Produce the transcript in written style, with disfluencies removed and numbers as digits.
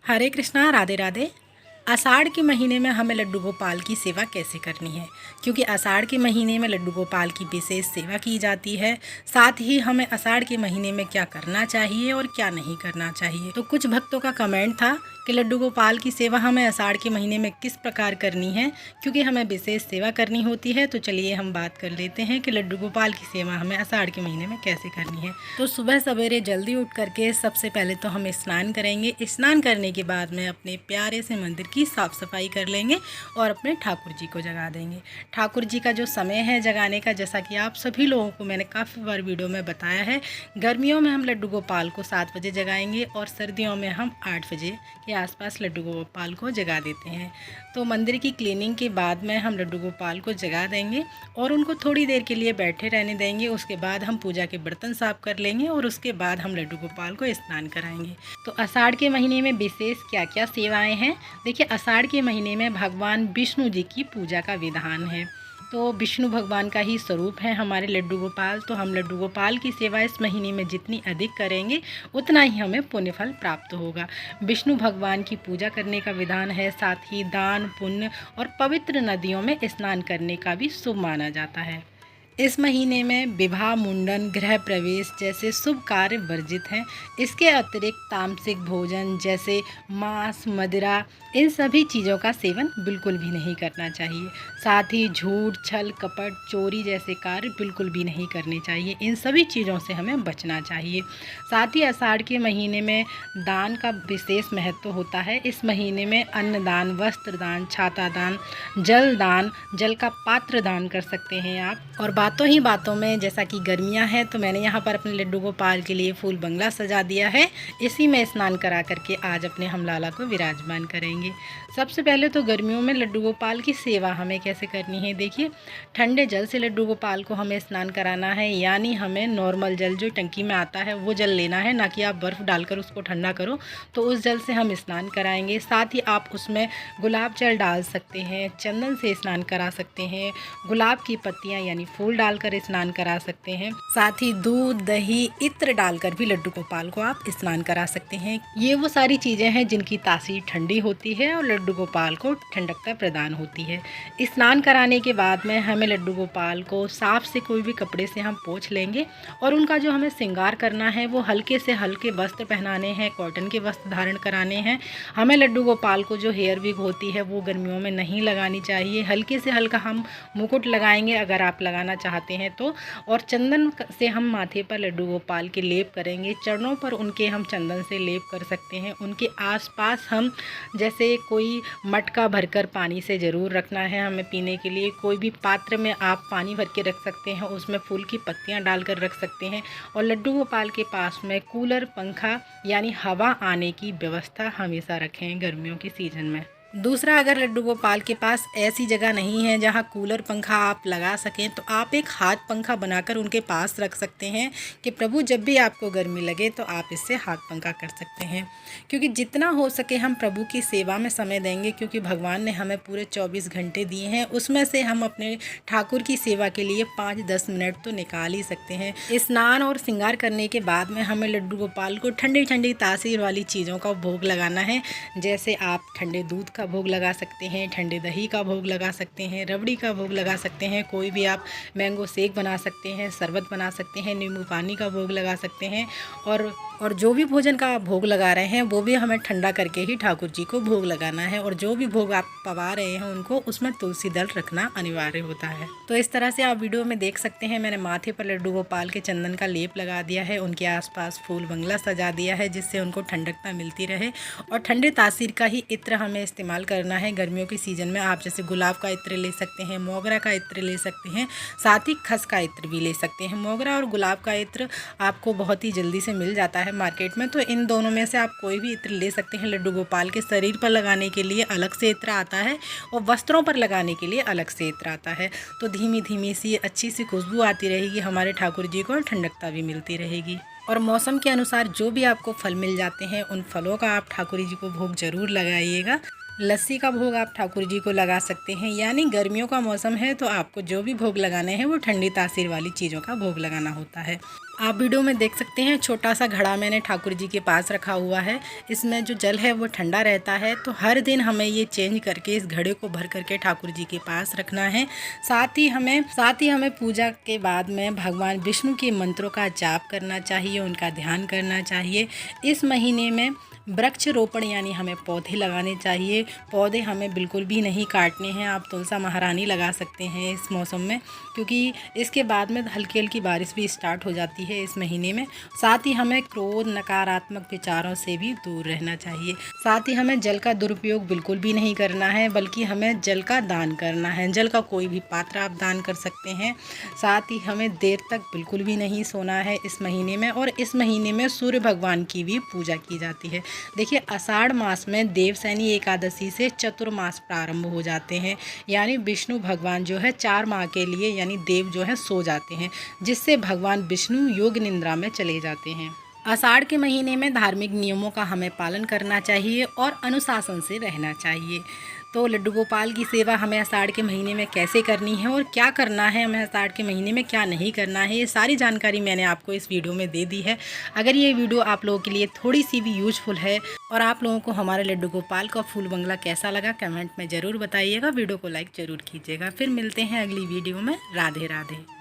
हरे कृष्णा, राधे राधे। आषाढ़ के महीने में हमें लड्डू गोपाल की सेवा कैसे करनी है, क्योंकि आषाढ़ के महीने में लड्डू गोपाल की विशेष सेवा की जाती है। साथ ही हमें आषाढ़ के महीने में क्या करना चाहिए और क्या नहीं करना चाहिए। तो कुछ भक्तों का कमेंट था कि लड्डू गोपाल की सेवा हमें आषाढ़ के महीने में किस प्रकार करनी है, क्योंकि हमें विशेष सेवा करनी होती है। तो चलिए हम बात कर लेते हैं कि लड्डू गोपाल की सेवा हमें आषाढ़ के महीने में कैसे करनी है। तो सुबह सवेरे जल्दी उठ करके सबसे पहले तो हम स्नान करेंगे। स्नान करने के बाद में अपने प्यारे से मंदिर की साफ़ सफाई कर लेंगे और अपने ठाकुर जी को जगा देंगे। ठाकुर जी का जो समय है जगाने का, जैसा कि आप सभी लोगों को मैंने काफ़ी बार वीडियो में बताया है, गर्मियों में हम लड्डू गोपाल को 7 बजे जगाएंगे और सर्दियों में हम 8 बजे के आसपास लड्डू गोपाल को जगा देते हैं। तो मंदिर की क्लीनिंग के बाद में हम लड्डू गोपाल को जगा देंगे और उनको थोड़ी देर के लिए बैठे रहने देंगे। उसके बाद हम पूजा के बर्तन साफ कर लेंगे और उसके बाद हम लड्डू गोपाल को स्नान कराएंगे। तो आषाढ़ के महीने में विशेष क्या क्या सेवाएं हैं, देखिए। आषाढ़ के महीने में भगवान विष्णु जी की पूजा का विधान है। तो विष्णु भगवान का ही स्वरूप है हमारे लड्डू गोपाल। तो हम लड्डू गोपाल की सेवा इस महीने में जितनी अधिक करेंगे उतना ही हमें पुण्य फल प्राप्त होगा। विष्णु भगवान की पूजा करने का विधान है, साथ ही दान पुण्य और पवित्र नदियों में स्नान करने का भी शुभ माना जाता है। इस महीने में विवाह, मुंडन, गृह प्रवेश जैसे शुभ कार्य वर्जित हैं। इसके अतिरिक्त तामसिक भोजन जैसे मांस, मदिरा, इन सभी चीज़ों का सेवन बिल्कुल भी नहीं करना चाहिए। साथ ही झूठ, छल, कपट, चोरी जैसे कार्य बिल्कुल भी नहीं करने चाहिए। इन सभी चीज़ों से हमें बचना चाहिए। साथ ही आषाढ़ के महीने में दान का विशेष महत्व होता है। इस महीने में अन्नदान, वस्त्र दान, छाता दान, जल दान, जल का पात्र दान कर सकते हैं आप। और बातों ही बातों में, जैसा कि गर्मियां हैं, तो मैंने यहाँ पर अपने लड्डू गोपाल के लिए फूल बंगला सजा दिया है। इसी में स्नान करा करके आज अपने हम लाला को विराजमान करेंगे। सबसे पहले तो गर्मियों में लड्डू गोपाल की सेवा हमें कैसे करनी है, देखिए। ठंडे जल से लड्डू गोपाल को हमें स्नान कराना है, यानी हमें नॉर्मल जल जो टंकी में आता है वो जल लेना है, ना कि आप बर्फ़ डालकर उसको ठंडा करो। तो उस जल से हम स्नान कराएंगे। साथ ही आप उसमें गुलाब जल डाल सकते हैं, चंदन से स्नान करा सकते हैं, गुलाब की पत्तियाँ यानी फूल डालकर स्नान करा सकते हैं। साथ ही दूध, दही, इत्र डालकर भी लड्डू गोपाल को आप स्नान करा सकते हैं। ये वो सारी चीज़ें हैं जिनकी तासीर ठंडी होती है और लड्डू गोपाल को ठंडकता प्रदान होती है। स्नान कराने के बाद में हमें लड्डू गोपाल को साफ से कोई भी कपड़े से हम पोंछ लेंगे और उनका जो हमें श्रृंगार करना है वो हल्के से हल्के वस्त्र पहनाने हैं, कॉटन के वस्त्र धारण कराने हैं। हमें लड्डू गोपाल को जो हेयर विग होती है वो गर्मियों में नहीं लगानी चाहिए। हल्के से हल्का हम मुकुट लगाएंगे अगर आप लगाना चाहते हैं तो। और चंदन से हम माथे पर लड्डू गोपाल के लेप करेंगे। चरणों पर उनके हम चंदन से लेप कर सकते हैं। उनके आसपास हम जैसे कोई मटका भरकर पानी से ज़रूर रखना है हमें पीने के लिए। कोई भी पात्र में आप पानी भर के रख सकते हैं, उसमें फूल की पत्तियां डालकर रख सकते हैं। और लड्डू गोपाल के पास में कूलर, पंखा यानी हवा आने की व्यवस्था हमेशा रखें गर्मियों के सीज़न में। दूसरा, अगर लड्डू गोपाल के पास ऐसी जगह नहीं है जहां कूलर पंखा आप लगा सकें, तो आप एक हाथ पंखा बनाकर उनके पास रख सकते हैं कि प्रभु जब भी आपको गर्मी लगे तो आप इससे हाथ पंखा कर सकते हैं। क्योंकि जितना हो सके हम प्रभु की सेवा में समय देंगे, क्योंकि भगवान ने हमें पूरे 24 घंटे दिए हैं। उसमें से हम अपने ठाकुर की सेवा के लिए 5-10 मिनट तो निकाल ही सकते हैं। स्नान और श्रृंगार करने के बाद में हमें लड्डू गोपाल को ठंडी ठंडी तासीर वाली चीज़ों का भोग लगाना है। जैसे आप ठंडे दूध का भोग लगा सकते हैं, ठंडे दही का भोग लगा सकते हैं, रबड़ी का भोग लगा सकते हैं, कोई भी आप मैंगो शेक बना सकते हैं, शरबत बना सकते हैं, नींबू पानी का भोग लगा सकते हैं। और जो भी भोजन का आप भोग लगा रहे हैं वो भी हमें ठंडा करके ही ठाकुर जी को भोग लगाना है। और जो भी भोग आप पवा रहे हैं उनको उसमें तुलसी दल रखना अनिवार्य होता है। तो इस तरह से आप वीडियो में देख सकते हैं, मैंने माथे पर लड्डू गोपाल के चंदन का लेप लगा दिया है, उनके आसपास फूल बंगला सजा दिया है जिससे उनको ठंडकता मिलती रहे। और ठंडे तासीर का ही इत्र हमें इस्तेमाल करना है गर्मियों के सीज़न में। आप जैसे गुलाब का इत्र ले सकते हैं, मोगरा का इत्र ले सकते हैं, साथ ही खस का इत्र भी ले सकते हैं। मोगरा और गुलाब का इत्र आपको बहुत ही जल्दी से मिल जाता है मार्केट में, तो इन दोनों में से आप कोई भी इत्र ले सकते हैं। लड्डू गोपाल के शरीर पर लगाने के लिए अलग से इत्र आता है और वस्त्रों पर लगाने के लिए अलग से इत्र आता है। तो धीमी धीमी सी अच्छी सी खुशबू आती रहेगी हमारे ठाकुर जी को और ठंडकता भी मिलती रहेगी। और मौसम के अनुसार जो भी आपको फल मिल जाते हैं उन फलों का आप ठाकुर जी को भोग जरूर लगाइएगा। लस्सी का भोग आप ठाकुर जी को लगा सकते हैं, यानी गर्मियों का मौसम है तो आपको जो भी भोग लगाने हैं वो ठंडी तासीर वाली चीज़ों का भोग लगाना होता है। आप वीडियो में देख सकते हैं छोटा सा घड़ा मैंने ठाकुर जी के पास रखा हुआ है। इसमें जो जल है वो ठंडा रहता है, तो हर दिन हमें ये चेंज करके इस घड़े को भर करके ठाकुर जी के पास रखना है। साथ ही हमें पूजा के बाद में भगवान विष्णु के मंत्रों का जाप करना चाहिए, उनका ध्यान करना चाहिए। इस महीने में वृक्ष रोपण यानी हमें पौधे लगाने चाहिए। पौधे हमें बिल्कुल भी नहीं काटने हैं। आप तुलसा महारानी लगा सकते हैं इस मौसम में, क्योंकि इसके बाद में हल्की हल्की बारिश भी स्टार्ट हो जाती है इस महीने में। साथ ही हमें क्रोध, नकारात्मक विचारों से भी दूर रहना चाहिए। साथ ही हमें जल का दुरुपयोग बिल्कुल भी नहीं करना है, बल्कि हमें जल का दान करना है। जल का कोई भी पात्र आप दान कर सकते हैं। साथ ही हमें देर तक बिल्कुल भी नहीं सोना है इस महीने में। और इस महीने में सूर्य भगवान की भी पूजा की जाती है। देखिए, आषाढ़ मास में देवशयनी एकादशी से चतुर्मास प्रारंभ हो जाते हैं, यानी विष्णु भगवान जो है 4 माह के लिए यानी देव जो है सो जाते हैं, जिससे भगवान विष्णु योग निद्रा में चले जाते हैं। आषाढ़ के महीने में धार्मिक नियमों का हमें पालन करना चाहिए और अनुशासन से रहना चाहिए। तो लड्डू गोपाल की सेवा हमें आषाढ़ के महीने में कैसे करनी है और क्या करना है, हमें आषाढ़ के महीने में क्या नहीं करना है, ये सारी जानकारी मैंने आपको इस वीडियो में दे दी है। अगर ये वीडियो आप लोगों के लिए थोड़ी सी भी यूजफुल है और आप लोगों को हमारे लड्डू गोपाल का फूल बंगला कैसा लगा कमेंट में ज़रूर बताइएगा। वीडियो को लाइक ज़रूर कीजिएगा। फिर मिलते हैं अगली वीडियो में। राधे राधे।